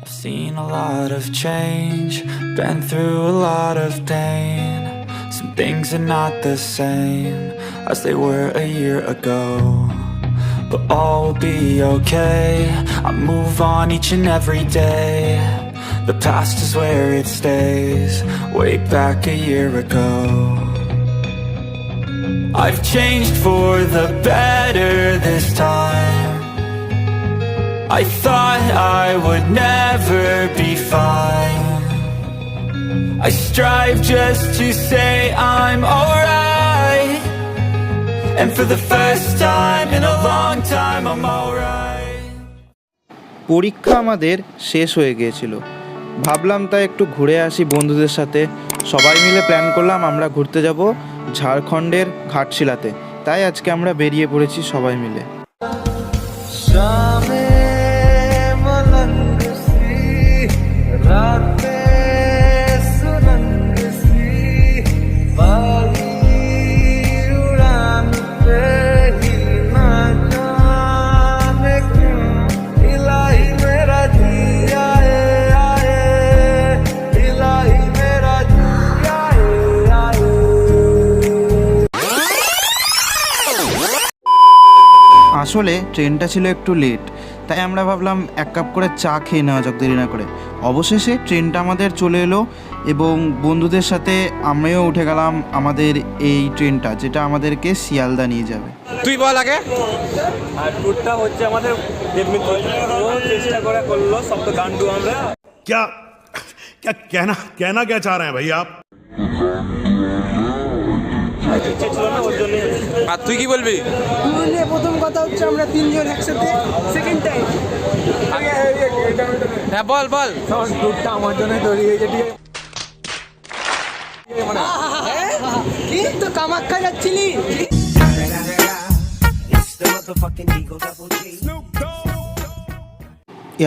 Seen a lot of change, been through a lot of pain. Some things are not the same as they were a year ago, but all will be okay. I move on each and every day. The past is where it stays, way back a year ago. I've changed for the better this time. I thought I would never be fine. I strive just to say I'm alright, and for the first time in a long time I'm alright. পরীক্ষা আমাদের শেষ হয়ে গিয়েছিল, ভাবলাম তাই একটু ঘুরে আসি বন্ধুদের সাথে। সবাই মিলে প্ল্যান করলাম আমরা ঘুরতে যাব ঝাড়খণ্ডের ঘাটশিলাতে। তাই আজকে আমরা বেরিয়ে পড়েছি সবাই মিলে। আসলে ট্রেনটা ছিল একটু লেট, তাই আমরা ভাবলাম এক কাপ করে চা খেয়ে নেওয়া যাক দেরি না করে। অবশেষে ট্রেনটা আমাদের চলে এলো এবং বন্ধুদের সাথে আমিও উঠে গেলাম আমাদের এই ট্রেনটা, যেটা আমাদেরকে শিয়ালদা নিয়ে যাবে। তুই বল আগে। আর ট্যুরটা হচ্ছে আমাদের চেষ্টা করে করলো সব তো গান্ডু আমরা। क्या क्या कहना कहना क्या चाह रहे हैं भाई आप? আর তুই কি বলবি? প্রথম কথা হচ্ছে আমরা তিনজন একসাথে সেকেন্ড টাইম। হ্যাঁ বল বল। ট্যুরটা আমার জন্য তৈরি হয়েছে, ঠিক আছে? কিন্তু কামাখ্যা যাচ্ছিলি।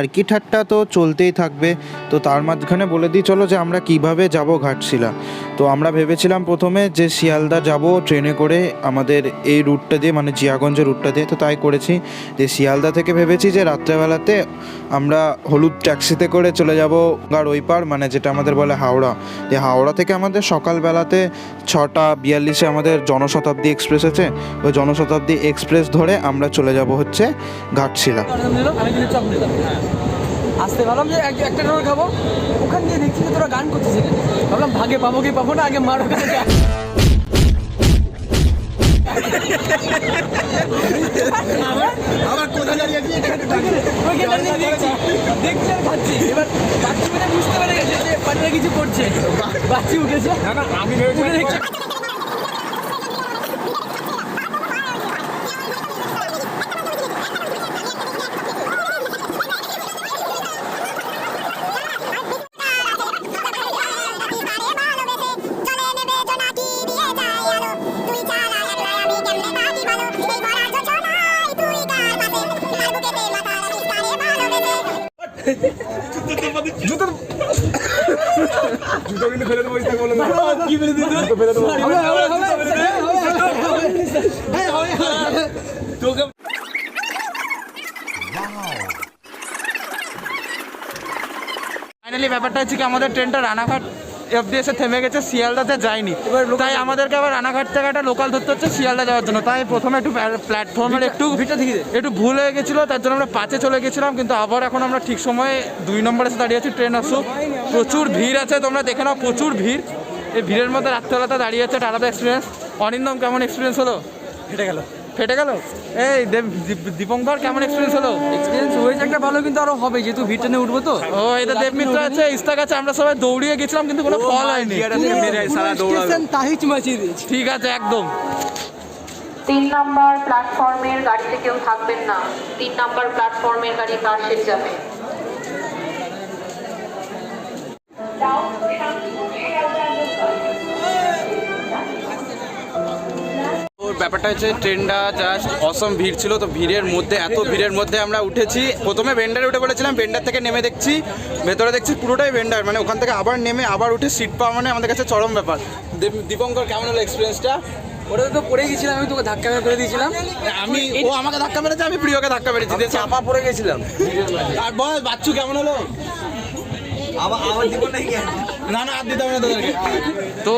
আর কি ঠাট্টা তো চলতেই থাকবে। তো তার মাঝখানে বলে দিই চলো যে আমরা কিভাবে যাব ঘাটশিলা। তো আমরা ভেবেছিলাম প্রথমে যে শিয়ালদা যাব ট্রেনে করে আমাদের এই রুটটা দিয়ে, মানে জিয়াগঞ্জের রুটটা দিয়ে। তো তাই করেছি যে শিয়ালদা থেকে ভেবেছি যে রাত্রেবেলাতে আমরা হলুদ ট্যাক্সিতে করে চলে যাব গঙ্গার ওই পার, মানে যেটা আমাদের বলে হাওড়া। যে হাওড়া থেকে আমাদের সকালবেলাতে 6:42 আমাদের জনশতাব্দী এক্সপ্রেস আছে। ওই জনশতাব্দী এক্সপ্রেস ধরে আমরা চলে যাব হচ্ছে ঘাটশিলা। আসতে ভাবলাম যে একটা রোল খাবো, ওখান দিয়ে দেখছি যে তোরা গান করছিস। ভাবলাম ভাগে পাবো কি পাবো না, আগে মার ওখানে যা। আমার কোথায় দাঁড়িয়ে আছি দেখছি আর খাচ্ছি। এবার বাচ্চি মানে বুঝতে পেরে গেছে যে পানিরা কিছু করছে, বাচ্চি উঠেছে। না না আমি ভেবেছি জুতো কিন্তু ফেলে দেবো, বলে কি ফেলে দিত? ফেলে দেবো। ফাইনালি ব্যাপারটা হচ্ছে কি, আমাদের ট্রেনটা রানাঘাট অব্দি এসে থেমে গেছে, শিয়ালদাতে যায়নি। তাই আমাদেরকে আবার রানাঘাট থেকে একটা লোকাল ধরতে হচ্ছে শিয়ালদা যাওয়ার জন্য। তাই প্রথমে একটু প্ল্যাটফর্মের একটু ভুল হয়ে গেছিলো, তার জন্য আমরা 5-এ চলে গেছিলাম। কিন্তু আবার এখন আমরা ঠিক সময়ে 2 নম্বরে এসে দাঁড়িয়ে আছি। ট্রেন আসুক, প্রচুর ভিড় আছে, তোমরা দেখে নাও প্রচুর ভিড়। এই ভিড়ের মধ্যে রাত্রেবেলাতে দাঁড়িয়ে আছে, একটা আলাদা এক্সপিরিয়েন্স। অরিন্দম কেমন এক্সপিরিয়েন্স হলো? ফেটে গেল। এই দীপঙ্কর কেমন এক্সপিরিয়েন্স হলো? এক্সপিরিয়েন্স হয়েছে একটা ভালো, কিন্তু আরো হবে যেহেতু ভিড় টেনে উঠবো। তো ও এটা দেবমিত্র আছে, ইস্তাক আছে, আমরা সবাই দৌড়িয়ে গেছিলাম কিন্তু কোনো ফল হয়নি। ঠিক আছে একদম। 3 নম্বর প্ল্যাটফর্মের গাড়িতে কেউ থাকবেন না। 3 নম্বর প্ল্যাটফর্মের গাড়ি কার শেষ যাবে। ব্যাপারটা হচ্ছে ট্রেনটা জাস্ট অসম ভিড় ছিল। তো ভিড়ের মধ্যে, এত ভিড়ের মধ্যে আমরা উঠেছি। প্রথমে ভেন্ডারে উঠে পড়েছিলাম, ভেন্ডার থেকে নেমে দেখছি ভেতরে দেখছি পুরোটাই ভেন্ডার, মানে ওখান থেকে আবার নেমে আবার উঠে সিট পাওয়া মানে আমাদের কাছে চরম ব্যাপার। দীপঙ্কর কেমন হলো এক্সপিরিয়েন্সটা? ওটা তো পড়ে গেছিলাম, আমি তোকে ধাক্কা মেরে দিয়েছিলাম। ও আমাকে ধাক্কা মেরেছে, আমি প্রিয়কে ধাক্কা মেরেছি, চাপা পড়ে গেছিলাম। আর বল বাচ্চু কেমন হলো? না না আর দিতে হবে না তোদেরকে। তো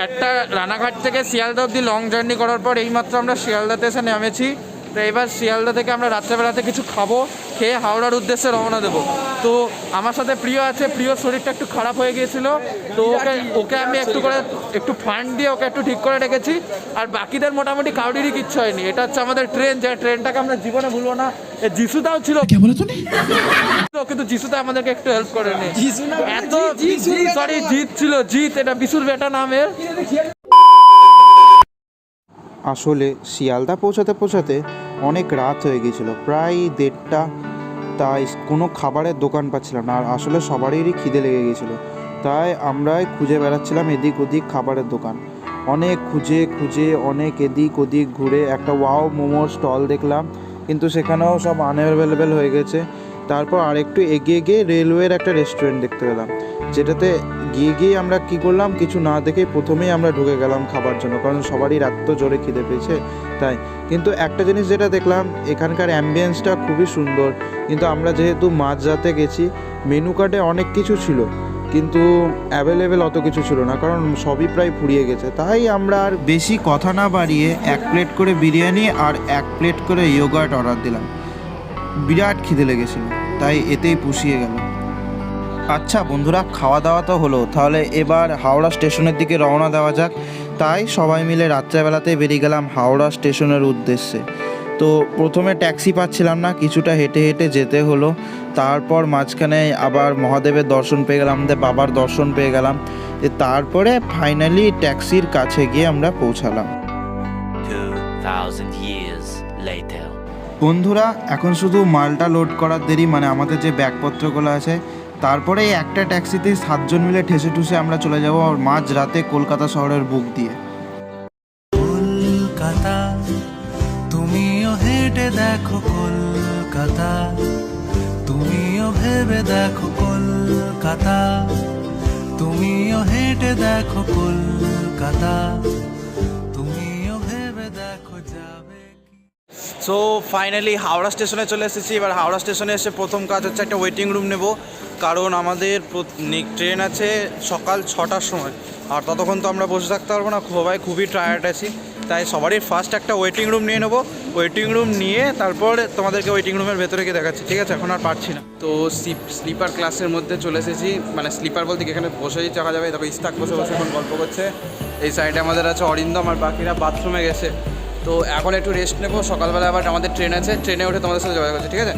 একটা রানাঘাট থেকে শিয়ালদা অবধি লং জার্নি করার পর এইমাত্র আমরা শিয়ালদাতে এসে নেমেছি। তো এবার শিয়ালদা থেকে আমরা রাত্রেবেলাতে কিছু খাবো, খেয়ে হাওড়ার উদ্দেশ্যে রওনা দেবো। তো আমার সাথে প্রিয় আছে, প্রিয় শরীরটা একটু খারাপ হয়ে গিয়েছিল, তো ওকে আমি একটু ফান্ড দিয়ে ওকে একটু ঠিক করে রেখেছি। আর বাকিদের মোটামুটি কাউরিরই কিচ্ছু হয়নি। এটা হচ্ছে আমাদের ট্রেন, যে ট্রেনটাকে আমরা জীবনে ভুলবো না। যিশুদাও ছিল কিন্তু যিশুদা আমাদেরকে একটু হেল্প করেনি। এত সরি জিৎ ছিল, জিৎ, এটা বিশুর বেটা নামের। আসলে শিয়ালদা পৌঁছাতে অনেক রাত হয়ে গিয়েছিল, প্রায় 1:30। তাই কোনো খাবারের দোকান পাচ্ছিলাম না, আর আসলে সবারই খিদে লেগে গিয়েছিলো। তাই আমরাই খুঁজে বেড়াচ্ছিলাম এদিক ওদিক খাবারের দোকান। অনেক খুঁজে অনেক এদিক ওদিক ঘুরে একটা ওয়াও মোমোর স্টল দেখলাম, কিন্তু সেখানেও সব আনঅ্যাভেলেবেল হয়ে গেছে। তারপর আরেকটু এগিয়ে গিয়ে রেলওয়ের একটা রেস্টুরেন্ট দেখতে পেলাম, যেটাতে গিয়ে আমরা কী করলাম, কিছু না দেখে প্রথমেই আমরা ঢুকে গেলাম খাবার জন্য, কারণ সবারই এত জোরে খিদে পেয়েছে তাই। কিন্তু একটা জিনিস যেটা দেখলাম, এখানকার অ্যাম্বিয়েন্সটা খুবই সুন্দর, কিন্তু আমরা যেহেতু মাঝরাতে গেছি, মেনু কার্ডে অনেক কিছু ছিল কিন্তু অ্যাভেলেবেল অত কিছু ছিল না, কারণ সবই প্রায় ফুরিয়ে গেছে। তাই আমরা আর বেশি কথা না বাড়িয়ে 1 প্লেট করে বিরিয়ানি আর 1 প্লেট করে ইয়োগার্ট অর্ডার দিলাম। বিরাট খিদে লেগেছিল, তাই এতেই পুষিয়ে গেল। আচ্ছা বন্ধুরা, খাওয়া দাওয়া তো হলো, তাহলে এবার হাওড়া স্টেশনের দিকে রওনা দেওয়া যাক। তাই সবাই মিলে রাত্রেবেলাতেই বেরিয়ে গেলাম হাওড়া স্টেশনের উদ্দেশ্যে। তো প্রথমে ট্যাক্সি পাচ্ছিলাম না, কিছুটা হেঁটে হেঁটে যেতে হলো। তারপর মাঝখানে আবার মহাদেবের দর্শন পেয়ে গেলাম, আমাদের বাবার দর্শন পেয়ে গেলাম। তারপরে ফাইনালি ট্যাক্সির কাছে গিয়ে আমরা পৌঁছালাম। 2000 years later. বন্ধুরা, এখন শুধু মালটা লোড করার দেরি, মানে আমাদের যে ব্যাগপত্রগুলো আছে। তারপরে একটা ট্যাক্সিতে 7 জন মিলে ঠেসে ঠুসে আমরা চলে যাবো মাঝ রাতে কলকাতা শহরের বুক দিয়ে। কলকাতা তুমিও হেঁটে দেখো, কলকাতা তুমিও ভেবে দেখো, কলকাতা তুমিও হেঁটে দেখো, কলকাতা তুমিও ভেবে দেখো যাবে। সো ফাইনালি হাওড়া স্টেশনে চলে এসেছি। এবার হাওড়া স্টেশনে এসে প্রথম কাজ হচ্ছে একটা ওয়েটিং রুম নেব, কারণ আমাদের ট্রেন আছে সকাল 6টার সময়, আর ততক্ষণ তো আমরা বসে থাকতে পারবো না, খুবই টায়ার্ড আছি। তাই সবারই ফার্স্ট একটা ওয়েটিং রুম নিয়ে নেবো। ওয়েটিং রুম নিয়ে তারপরে তোমাদেরকে ওয়েটিং রুমের ভেতরে গিয়ে দেখাচ্ছি, ঠিক আছে? এখন আর পারছি না। তো স্লিপার ক্লাসের মধ্যে চলে এসেছি, মানে স্লিপার বলতে এখানে বসেই চাকা যাবে। তারপর ইস্তাক বসে এখন গল্প করছে। এই সাইডে আমাদের আছে অরিন্দম, আর বাকিরা বাথরুমে গেছে। তো এখন একটু রেস্ট নেবো, সকালবেলা আবার আমাদের ট্রেন আছে, ট্রেনে উঠে তোমাদের সাথে যোগাযোগ করছি, ঠিক আছে?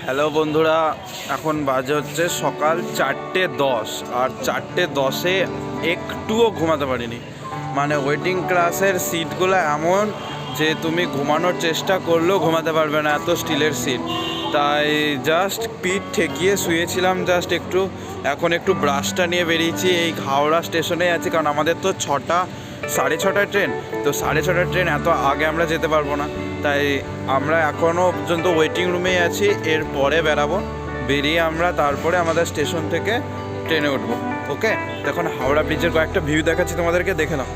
হ্যালো বন্ধুরা, এখন বাজে হচ্ছে সকাল 4:10, আর 4:10-এ একটুও ঘুমাতে পারিনি। মানে ওয়েটিং ক্লাসের সিটগুলো এমন যে তুমি ঘুমানোর চেষ্টা করলেও ঘুমাতে পারবে না, এত স্টিলের সিট। তাই জাস্ট পিঠ ঠেকিয়ে শুয়েছিলাম জাস্ট একটু। এখন একটু ব্রাশটা নিয়ে বেরিয়েছি, এই হাওড়া স্টেশনে আছি, কারণ আমাদের তো 6:30 ট্রেন। তো 6:30 ট্রেন, এত আগে আমরা যেতে পারবো না। তাই আমরা এখনও পর্যন্ত ওয়েটিং রুমেই আছি, এরপরে বেরাবো। বেরিয়ে আমরা তারপরে আমাদের স্টেশন থেকে ট্রেনে উঠবো। ওকে, এখন হাওড়া ব্রিজের কয়েকটা ভিউ দেখাচ্ছি তোমাদেরকে, দেখে নাও।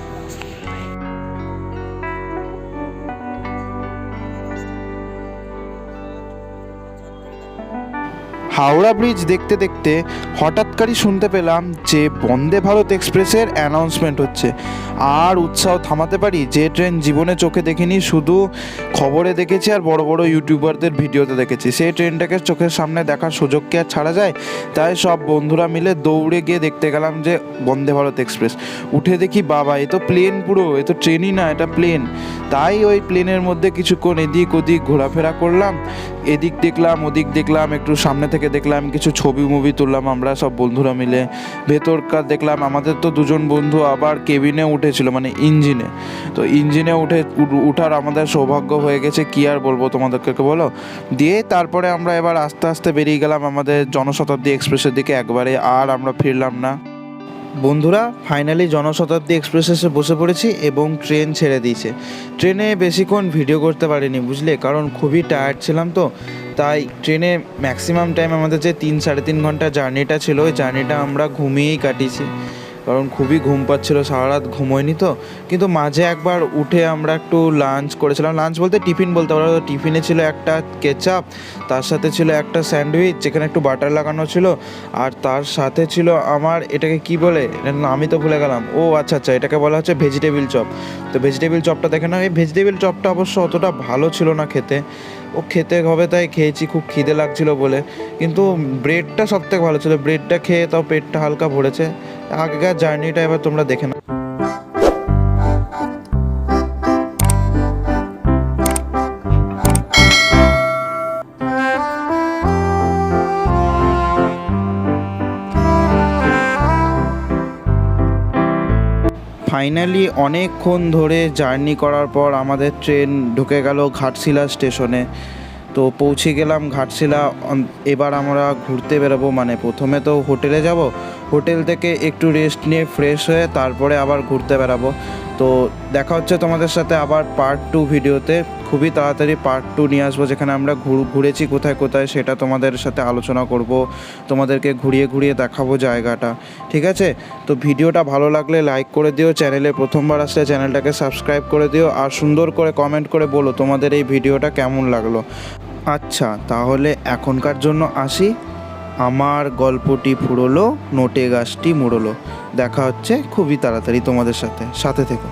হাওড়া ব্রিজ দেখতে দেখতে হঠাৎ করেই শুনতে পেলাম যে বন্দে ভারত এক্সপ্রেসের অ্যানাউন্সমেন্ট হচ্ছে। আর উৎসাহ থামাতে পারি, যে ট্রেন জীবনে চোখে দেখিনি, শুধু খবরে দেখেছি আর বড় বড় ইউটিউবারদের ভিডিওতে দেখেছি। সেই ট্রেনটাকে চোখের সামনে দেখার সুযোগ কি আর ছাড়া যায়? তাই সব বন্ধুরা মিলে দৌড়ে গিয়ে দেখতে গেলাম যে বন্দে ভারত এক্সপ্রেস। উঠে দেখি বাবা, এ তো প্লেন, পুরো এ তো ট্রেনই না, এটা প্লেন। তাই ওই প্লেনের মধ্যে কিছুক্ষণ এদিক ওদিক ঘোরাফেরা করলাম, এদিক দেখলাম ওদিক দেখলাম, একটু সামনে থেকে দেখলাম, কিছু ছবি মুভি তুললাম আমরা সব বন্ধুরা মিলে। ভেতরকার দেখলাম, আমাদের তো 2জন বন্ধু আবার কেবিনে উঠেছিল, মানে ইঞ্জিনে। তো ইঞ্জিনে উঠার আমাদের সৌভাগ্য হয়ে গেছে, কি আর বলবো তোমাদেরকে, বলো। দিয়ে তারপরে আমরা এবার আস্তে আস্তে বেরিয়ে গেলাম আমাদের জনশতাব্দী এক্সপ্রেসের দিকে একবারে, আর আমরা ফিরলাম না। বন্ধুরা ফাইনালি জনশতাব্দী এক্সপ্রেস এসে বসে পড়েছি এবং ট্রেন ছেড়ে দিয়েছে। ট্রেনে বেশিক্ষণ ভিডিও করতে পারিনি বুঝলে, কারণ খুবই টায়ার্ড ছিলাম তো। তাই ট্রেনে ম্যাক্সিমাম টাইম আমাদের যে 3-3.5 ঘন্টা জার্নিটা ছিল, ওই জার্নিটা আমরা ঘুমিয়েই কাটিয়েছি, কারণ খুবই ঘুম পাচ্ছিলো, সারা রাত ঘুমোয়নি তো। কিন্তু মাঝে একবার উঠে আমরা একটু লাঞ্চ করেছিলাম, লাঞ্চ বলতে টিফিন বলতে পারো। টিফিনে ছিল একটা কেচাপ, তার সাথে ছিল একটা স্যান্ডউইচ যেখানে একটু বাটার লাগানো ছিল, আর তার সাথে ছিল আমার এটাকে কি বলে, আমি তো ভুলে গেলাম। ও আচ্ছা আচ্ছা, এটাকে বলা হচ্ছে ভেজিটেবিল চপ। তো ভেজিটেবিল চপটা দেখে না, এই ভেজিটেবিল চপটা অবশ্য অতটা ভালো ছিল না খেতে, ও খেতে হবে তাই খেয়েছি, খুব খিদে লাগছিল বলে। কিন্তু ব্রেডটা সবথেকে ভালো ছিল, ব্রেডটা খেয়ে তাও পেটটা হালকা ভরেছে। আগেকার জার্নিটা এবার তোমরা দেখে নাও। ফাইনালি অনেকক্ষণ ধরে জার্নি করার পর আমাদের ট্রেন ঢুকে গেল ঘাটশিলা স্টেশনে। তো পৌঁছে গেলাম ঘাটশিলা। এবার আমরা ঘুরতে বেরোবো, মানে প্রথমে তো হোটেলে যাব, হোটেল থেকে একটু রেস্ট নিয়ে ফ্রেশ হয়ে তারপরে আবার ঘুরতে বেরাবো। তো দেখা হচ্ছে তোমাদের সাথে আবার পার্ট 2 ভিডিওতে। খুবই তাড়াতাড়ি পার্ট 2 নিয়ে আসবো, যেখানে আমরা ঘুরেছি কোথায় কোথায় সেটা তোমাদের সাথে আলোচনা করব, তোমাদেরকে ঘুরিয়ে ঘুরিয়ে দেখাবো জায়গাটা, ঠিক আছে? তো ভিডিওটা ভালো লাগলে লাইক করে দিও, চ্যানেলে প্রথমবার আসলে চ্যানেলটাকে সাবস্ক্রাইব করে দিও, আর সুন্দর করে কমেন্ট করে বলো তোমাদের এই ভিডিওটা কেমন লাগলো। আচ্ছা তাহলে এখনকার জন্য আসি। আমার গল্পটি ফুরোলো, নোটে গাছটি মুড়লো। দেখা হচ্ছে খুবই তাড়াতাড়ি তোমাদের সাথে থেকো।